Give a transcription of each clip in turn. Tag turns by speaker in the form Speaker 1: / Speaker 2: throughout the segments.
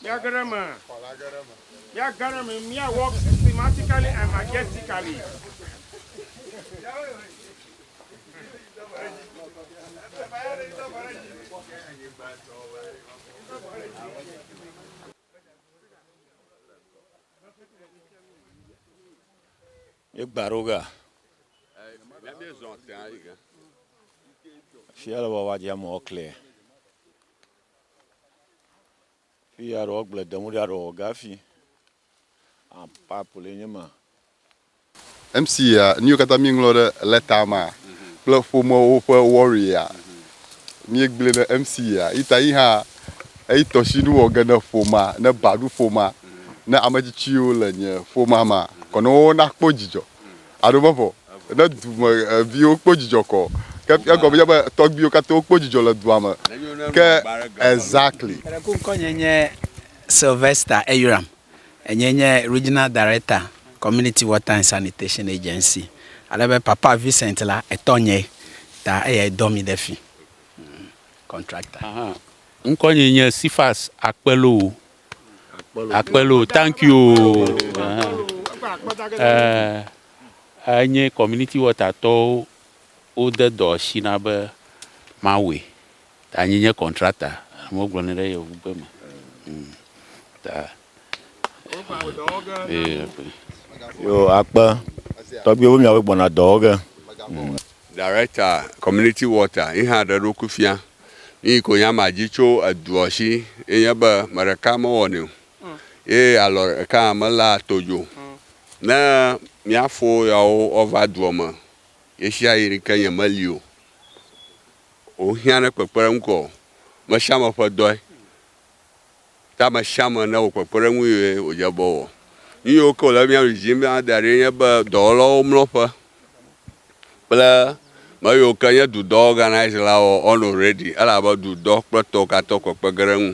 Speaker 1: Yagarama. Yagarama, me work systematically and majestically.
Speaker 2: Baruga. Fiala wawaji mo clear. Fia rogle demuria rogafi. Pa pulenyama.
Speaker 3: MC new kata minglore letama. Platform warrior. Mi gbele na MC ita iha ai toshidu ogana foma na badu foma na amaji chiu lenye foma ma kono na kpojijo adobofo na duma bio kpojijo ko ke go be Torgbi o kata kpojijo la duama ke exactly
Speaker 4: ko konyenye Sylvester Eyuram enyenye regional director community water and sanitation agency alebe papa Vincent la etonye ta domi defi contractor
Speaker 5: Nkonyenye Sifas Akpelo. Thank you. Anye community water to ode do shinabe mawe. Anye contractor. Mo glonere yo bema. Ta.
Speaker 2: Yo akpa. Torgbi wo mi awe bona dog.
Speaker 6: Director community water in had a rokufia. Ni ko yama jicho aduoshi enyaba marakama wonu alor ka mala tojo na miafo ya over duoma yeshia iri kanya malio o hiana pepere nko ma shama fa doy ta ma shama na o pepere nwu o jabo ni o ko la mi regime adare nyaba dolo mlofa bla Mayo kanya do organize la on already. Ala ba do dog proto ka to ko pegerun.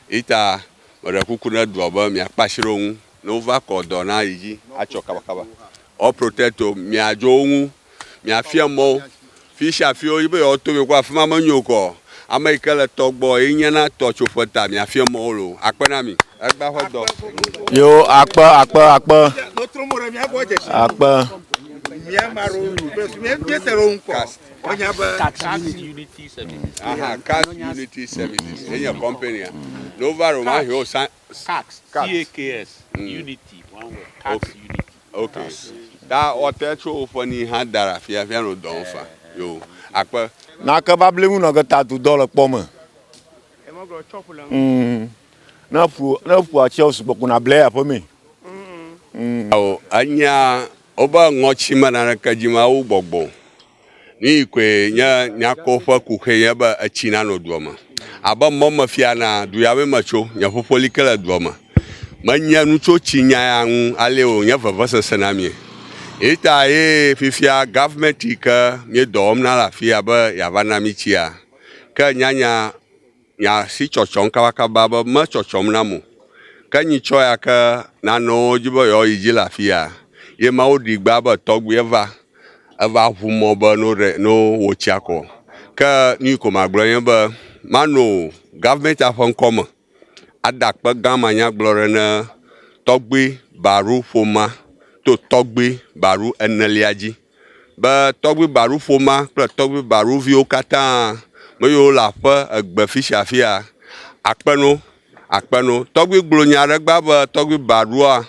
Speaker 6: Ita ora kukuna do ba mi apashirun. No va ko do na yi acho kaba. O protecto mi ajoun. Mi afiamo. Fish afio ibe o to be kwa fama manyoko. America le togbo inyana to chofota mi afiamo lo. Akpena mi. Agba ho do.
Speaker 2: Yo akpa. Akpa.
Speaker 5: Tax unity services.
Speaker 6: Cash unity services. In your company. No varoma here
Speaker 5: Tax. CAKS. Unity. One word. Tax unity.
Speaker 6: Okay. That otecho funny had that afia no donfa. Yo. Akpa.
Speaker 2: Na ka ba blemu no ga $2 poma. Na fu a Chelsea boku na ble apo me.
Speaker 6: Anya oba ngochi manana kajima u gbogbo. Ni kwe nya kofa kuke yaba achina no duoma. Aba mama fiana du yawe macho nya fofoli kala duoma. Manya nucho chinya yang aleo nya vavasa sanami. Ita fifia government ka nye dom na la fia ba yavana michia. Ka nya si chochon kawaka baba ma chochom namu. Ka nyi choya ka na no jibo yo ijila fia. Ye ma odi gbaba Torgbi eva humo ba no wochiako ka ni ko magblon ba mano government afon koma adakpa gamanya glore na Torgbi baru foma to Torgbi baru eneliaji ba Torgbi baru foma plus Torgbi baru vio kata me yo la fa egbe fishafia akpeno Torgbi gblonya regba ba Torgbi barua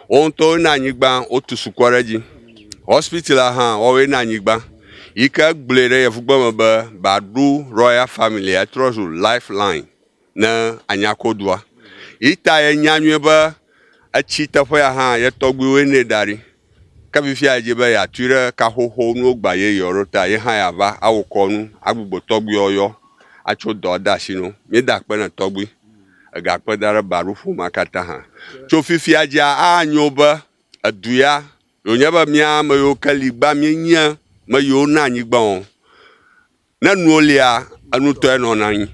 Speaker 6: on to na nyigba otusukwareji hospital owe na nyigba ika gblere yefugba ba Badu royal family atrozu lifeline na AnyaKO dua ita yenyanwe ba achita fo ya ye Torgbi we ne dari ka bifi aje ba ya ture ka hoho no gba ye yorota ye ya ba awukonu agbugbo Torgbi oyo acho do da sinu mi da pe na Torgbi ga pe dara barufu makata cho fifi aje anyoba aduya Onyaba mia mayo kaligba mienya mayo na anyigba on na nuolia anu to eno nan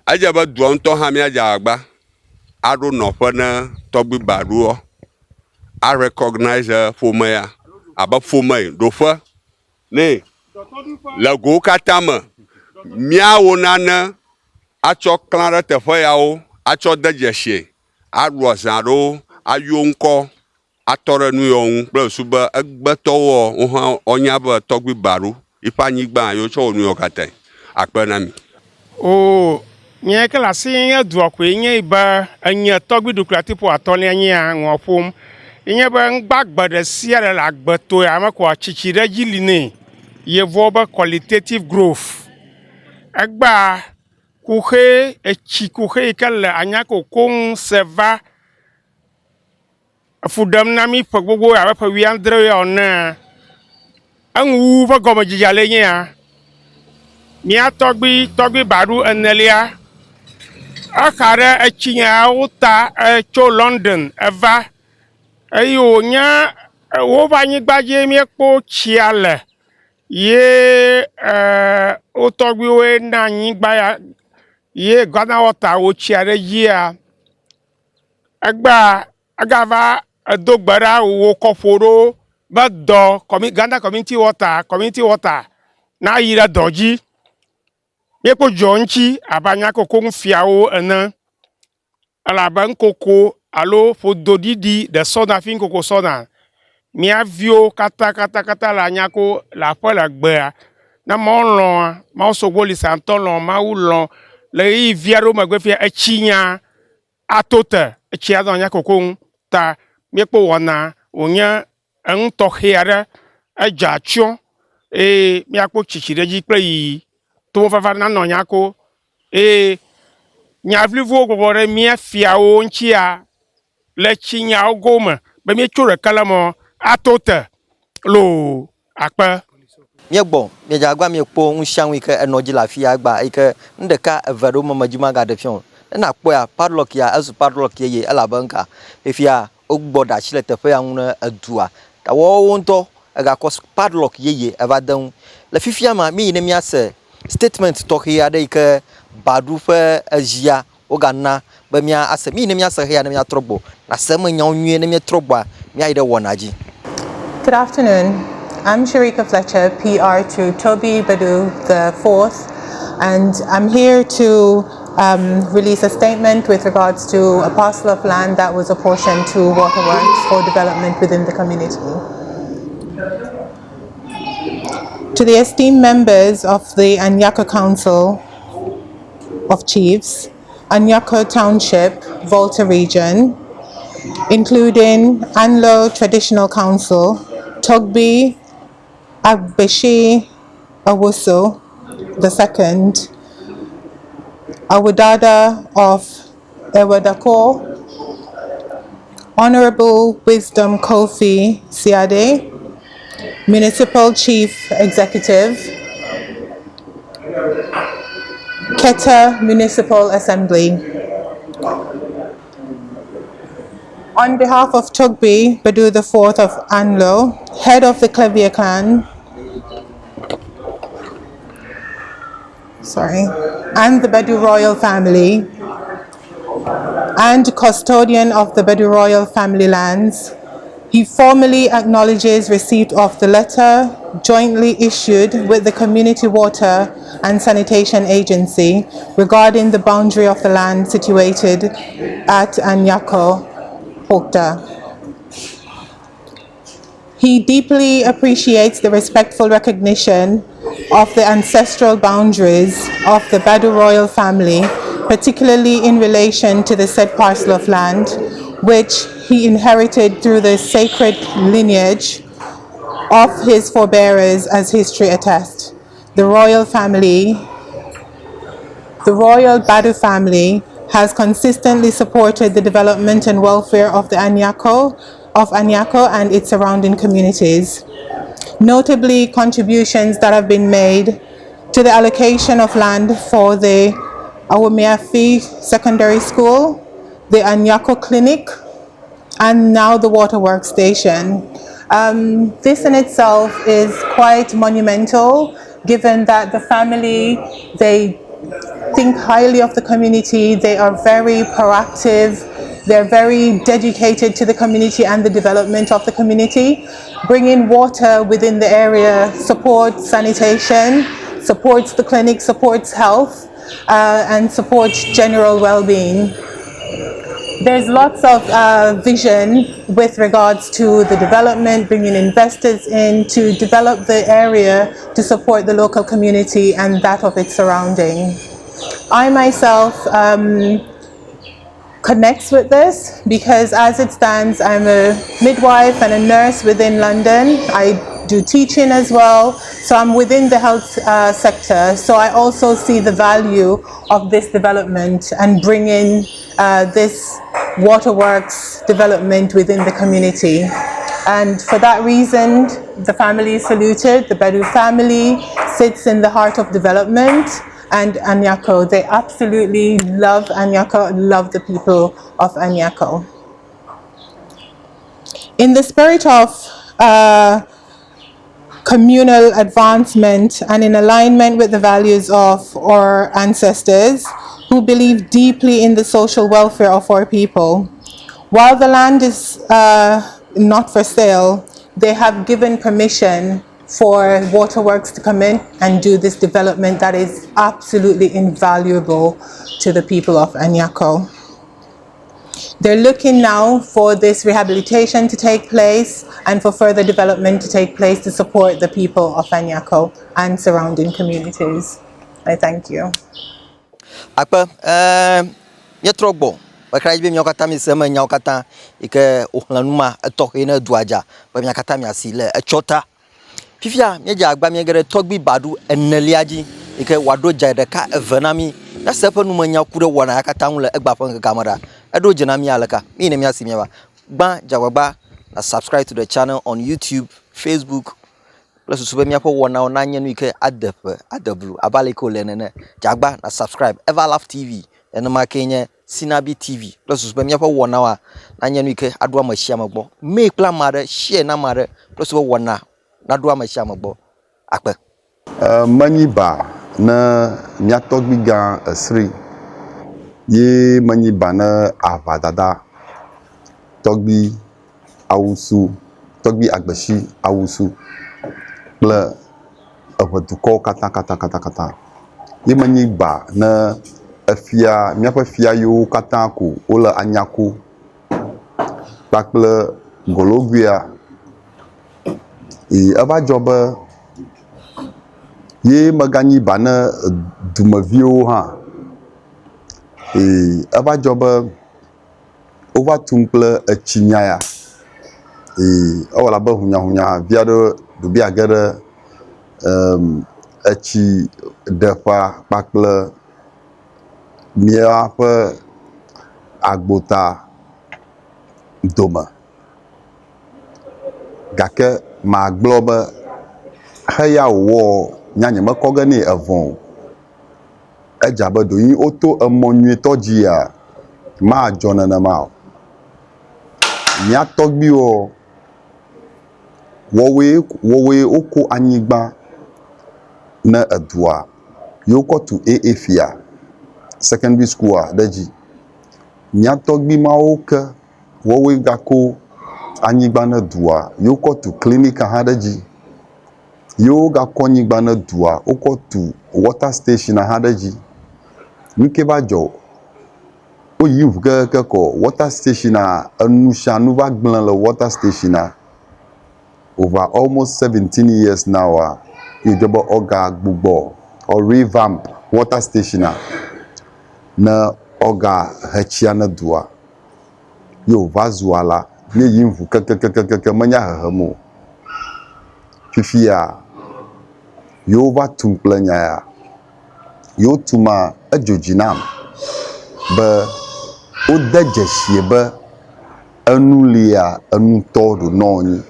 Speaker 6: ajaba duon to ha mi aja agba aro no fa na Torgbi baruo I recognize foma ya aba foma do fa ne la go katama mia wonana acho klara te fa ya o atsɔ de dzesi aɖu azã ɖo ayo ŋkɔ atɔ ɖe nu yɔ ŋu kple susu be egbetɔwɔ wohã wonya be tɔgbi Badu yiƒe anyigba yewo tsɔ wɔ nu yɔ katã akpe na mi.
Speaker 1: O nye ke le asi nye dua koe nye be enye tɔgbi duklatipo atɔlia nye ŋɔ ƒom. Nye be ŋgbagbe ɖe sia ɖe le agbeto ya me ko atsitsi ɖe dzi li nɛ. Yevo be qualitative growth. Egba kuxe etsi kuxe yi ke le AnyaKO koŋ se va fu ɖem na mi ƒe gbogbo abe ƒe 19 ya ene. Eŋu ƒe gɔmedzedzia le nye ya. Mia tɔgbi Badu enelia. Exa ɖe etsi nyawo ta tso London eva. Eye wònya woƒe anyigba dzi miekpɔ tsia le. Ye wo tɔgbiwoe na anyigba ya. Ye Ghana water wo tsia ɖe dzia. Egba agava edo gbe ɖa wo kɔƒo ɖo be dɔ Ghana community water na yi ɖe dɔ dzi. Miekpɔ dzɔ ŋtsi abe AnyaKO koŋ fiawo ene. Elabe ŋkoko alo ƒodoɖiɖi ɖe sɔna fi ŋkoko sɔna. Mia viwo kata le AnyaKO le aƒe le gbea. Na mawo lɔ̃a, mawo sogbo li sa ŋutɔ lɔ̃, mawu lɔ̃ le ɣeyiɣi vi aɖewo megbe fia etsi nya ato te etsi azɔ AnyaKO koŋ ta miekpɔ wɔna wònye eŋu tɔxɛ aɖe edze atsyɔ eye miakpɔ tsitsi ɖe dzi kple yiyi tomofafa nanɔ AnyaKO eye nyavlivuwo gbɔgbɔ ɖe mia fiawo ŋtsia le tsi nyawo gome be mietso ɖeka le mɔ ato te lo akpe.
Speaker 7: Miegbo miedzagba miekpo ŋusiaŋu yi ke enɔ dzi le afi ya gba yi ke ŋɖeka eve ɖewo memedzi magaɖe fiɔ ena kpɔ ya padlock ya ezu padlock yeye elabe nka efia wogbɔ ɖe asi le teƒe ya ŋu ne edua ta wɔwo ŋutɔ egakɔ padlock yeye eva de ŋu le fifia ma mi yi ne miase statement tɔxɛ aɖe yi ke Badu ƒe ezia wogana be mia ase mi yi ne miase heya ne miatrɔ gbɔ na se me nyawo nyuie ne miatrɔ gbɔa miayi ɖe wɔna dzi.
Speaker 8: Good afternoon. I'm Sharika Fletcher, PR to Torgbi Badu the 4th, and I'm here to release a statement with regards to a parcel of land that was apportioned to waterworks for development within the community. To the esteemed members of the AnyaKO Council of Chiefs, AnyaKO Township, Volta Region, including Anlo Traditional Council, Torgbi Agbeshi Awusu II, Awudada of AnyaKO, Honorable Wisdom Kofi Siade, Municipal Chief Executive, Keta Municipal Assembly. On behalf of Torgbi Badu IV of Anlo, head of the Clevier clan, and the Badu royal family, and custodian of the Badu royal family lands, he formally acknowledges receipt of the letter jointly issued with the Community Water and Sanitation Agency regarding the boundary of the land situated at AnyaKO. He deeply appreciates the respectful recognition of the ancestral boundaries of the Badu royal family, particularly in relation to the said parcel of land, which he inherited through the sacred lineage of his forebears, as history attests. The royal Badu family has consistently supported the development and welfare of the AnyaKO and its surrounding communities. Notably, contributions that have been made to the allocation of land for the Awumiafi Secondary School, the AnyaKO Clinic, and now the Waterworks Station. This in itself is quite monumental, given that the family, they think highly of the community, they are very proactive, they're very dedicated to the community and the development of the community. Bringing water within the area supports sanitation, supports the clinic, supports health, and supports general well-being. There's lots of vision with regards to the development, bringing investors in to develop the area to support the local community and that of its surrounding. I myself connects with this because as it stands, I'm a midwife and a nurse within London. I do teaching as well, so I'm within the health sector. So I also see the value of this development and bringing this waterworks development within the community. And for that reason, the family is saluted. The Badu family sits in the heart of development. And AnyaKO, they absolutely love AnyaKO, love the people of AnyaKO. In the spirit of communal advancement and in alignment with the values of our ancestors who believe deeply in the social welfare of our people, while the land is not for sale, they have given permission for waterworks to come in and do this development that is absolutely invaluable to the people of AnyaKO. They're looking now for this rehabilitation to take place and for further development to take place to support the people of AnyaKO and surrounding communities. I thank you.
Speaker 7: Torgbi bakrai be nyokata mi sema nyokata ike ohlanuma etohina duaja ba nyakata mi asile echota fifia meja agba mi gere Torgbi Badu eneliaji ike wado jaideka evenami na sepa numa nyakure wona yakata nwle egba fon kamera edo jina mi alaka mi ne mi asimi ba gba jawagba na subscribe to the channel on YouTube, Facebook. Plus super mi akọ wona ona nya no ike adablu abaliko lenene jagba na subscribe Everlove TV enema Kenya Sinabi TV plus super mi akọ wona wa na nya no ike ado amahia magbo make plan mare share na mare plus super wona na ado amahia magbo akpe
Speaker 3: Manyiba na Torgbi gan asri ye manyiba na avadada Torgbi awusu Torgbi agbashi awusu ple eveduko kata ye manyiba na afia miaƒe fia yo kata ko ole AnyaKO kpakple gologuia eva jobe ye meganyiba na dumeviwo ha eva jobe ova tum kple etsinya ya ewala be hunyahunya via do dobia gere etsi deƒa kpakple miaƒe agbota dome gake magblɔ be heya wɔ nyanye mekɔ ge ne evɔn edza be doyin woto emɔ nyuietɔ dzia ma dzɔ nenema o mia tɔgbiwo wɔwoe woko anyigba ne edua yoko tu AA fia secondary school a ɖe dzi mia tɔgbi mawo ke wɔwoe gako anyigba ne dua yoko tu clinic hã ɖe dzi yo gakɔ anyigba ne dua wokɔ tu water station hã ɖe dzi nuke va dzɔ woyi ʋu keke kɔ water station a enu sia nu va gblẽ le water station a over almost 17 years now you be oga gbugbo or revamp water station na oga hechia na dua yo vazuala ne yimvu keke manya hahamo fifia yo va tumple nya yo tuma ejojinam be o dejesie be enulia enu to do nonyi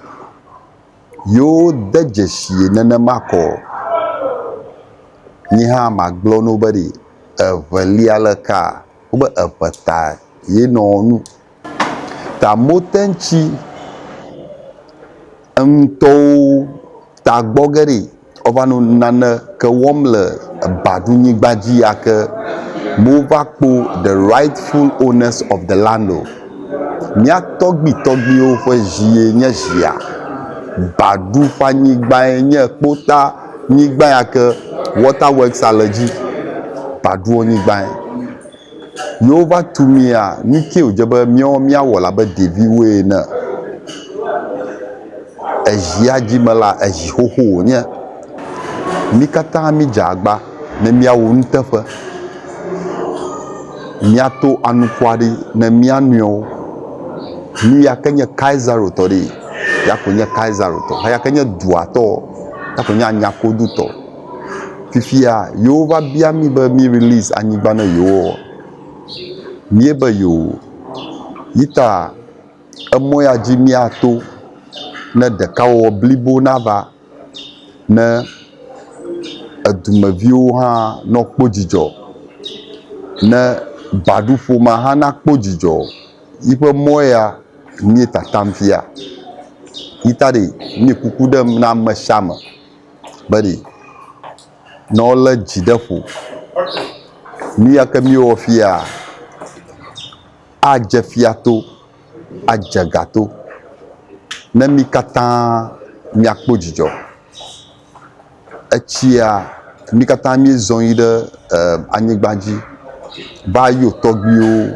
Speaker 3: yo dejesie nenemako ni ha maglo nobody evelia leka obe epeta ye nonu ta motenchi emto ta gbogeri ovanu nane ke wom le Badu nyigbaji ake mova kpo the rightful owners of the land mia tɔgbiwo ƒe zie nye zia Badu ƒe anyigba nye kpota nyigba yake waterworks le dzi Badu nyigba Yova tumia nike ojebe mia wala be deviwe na ejia jimela eji hoho nye mi kata mi jagba ne mia wo ntefe mia to anukwari ne mia nyo mi yakenye kaiser otori yakonye kaiser oto yakenye duato yakonye AnyaKO duto fifia yova bia mi be mi release anyigba na yo mi be yo yita emoya jimi ato ne deka wo blibo na va ne edumeviwo ha no kpojijo ne Badu foma ha na kpojijo ipe moya mi tatamfia yita de mi kuku dem na meshama bari no le jidefo mi yakami ofia ajefiato ajegato ne mi kata mi akpojijo echia mi kata mi zon yi de anyigbaji ba yo Torgbi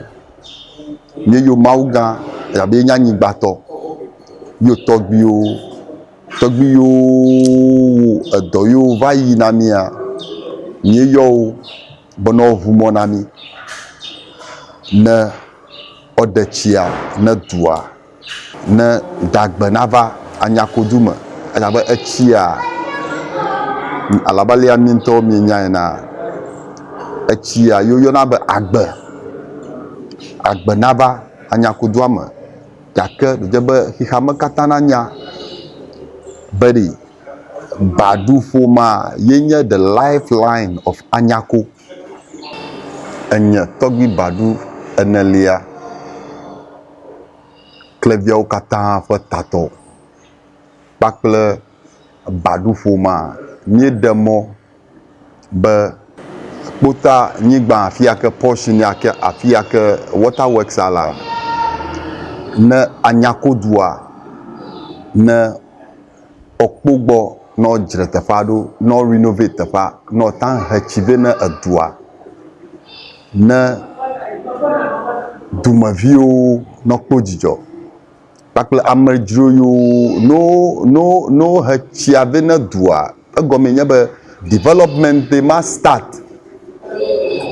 Speaker 3: mi yo mauga ya be nyanyigbato yo Torgbi yo edo yo va yi na mia mi yo bono vumo na mi ne odechia ne dua ne dagbe nava AnyaKO dume ajabe echia alabali aminto mi nya na echia yo na be agbe nava AnyaKO duame gake debe hihame kata na nya beri Badu foma yenye the lifeline of AnyaKO enye Torgbi Badu enelia klevia kata fe tato bakle Badu foma mi demo be kpota nyigba afia ke portion yake afia ke waterworks ala ne AnyaKO dua ne okpogbo no jre tefado no renovate tefa no tan hachive ne edua ne dumavio no kpojijo bakle amejro yo no hachiave ne dua egome nye be development they must start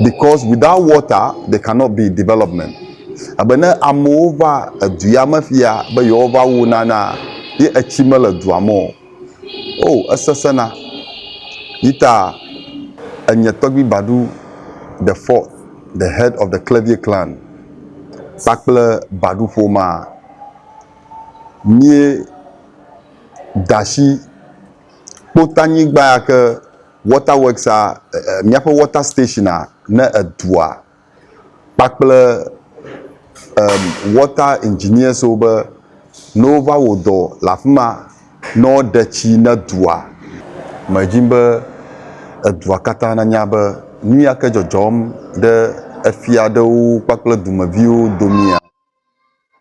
Speaker 3: because without water there cannot be development abene amova aduya mafia be yova wonana ye achimela duamo asasana yita enye Torgbi Badu the fourth the head of the Clevier clan bakle Badu foma mie dashi kpotanyigba yake waterworks a miape water station a ne edua bakple water engineers obe nova wodo lafuma no dechi ne dua majimbe edua kata na nya be nu yake jojom de efia dewo bakple dumeviwo domia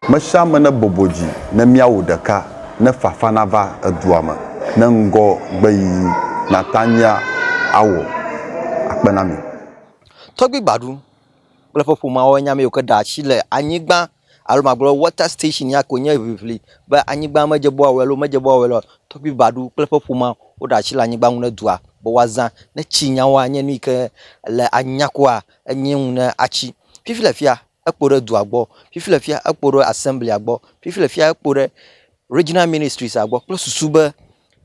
Speaker 3: meshame ne boboji ne miawo deka ne fafana va edua me ne ngo gbeyi na tanya awo akpenami
Speaker 7: Torgbi Badu kple ƒoƒoma wo nya me ke da asi le anyigba alo magblɔ water station ya ko nye vivli be anyigba medze bo awelo Torgbi Badu kple ƒoƒoma wo da asi le anyigba ŋu ne dua be woazã ne tsi nyawoa nye nu ke le AnyaKOa enye ŋu ne atsi fifi le fia ekpo ɖe dua gbɔ fifi le fia ekpo ɖe assemblea gbɔ fifi le fia ekpo ɖe regional ministries gbɔ kple susu be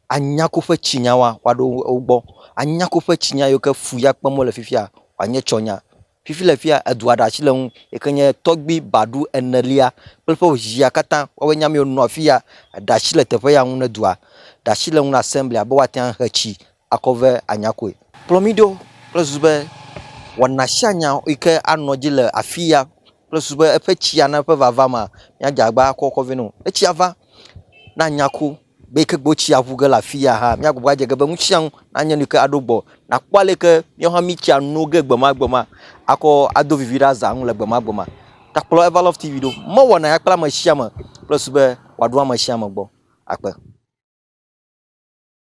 Speaker 7: AnyaKO ƒe tsinyawoa woaɖo wo gbɔ AnyaKO ƒe tsinya yiwo ke fu ya kpem le fifia wanye tsɔnya fifi le fia edua ɖe asi le ŋu yike nye Torgbi Badu enelia kple ƒe zia katã woawoe nya mi nɔ afia ɖe asi le teƒe ya ŋu ne dua ɖe asi le ŋu na assemblea be woate he tsi akɔ ve AnyaKOe kplɔ mi ɖo kple susu be wɔna sia nya yike anɔ dzi le afi ya kple susu be eƒe tsia ne ƒe vava ma miadze agba akɔ kɔ vɛ no etsia va na AnyaKO be ke gbo tsia ʋu ge le afi ya ha miagbogbo adze ge be ŋutsia ŋu anye nu ke aɖo gbɔ nakpɔ ale ke míawo hã mitsia no ge gbemagbema akɔ ado vivi ɖe aza ŋu le gbemagbema takplɔ Everlove TV ɖo mewɔna ya kple ame sia ame kple susu be wòaɖo ame sia ame gbɔ akpe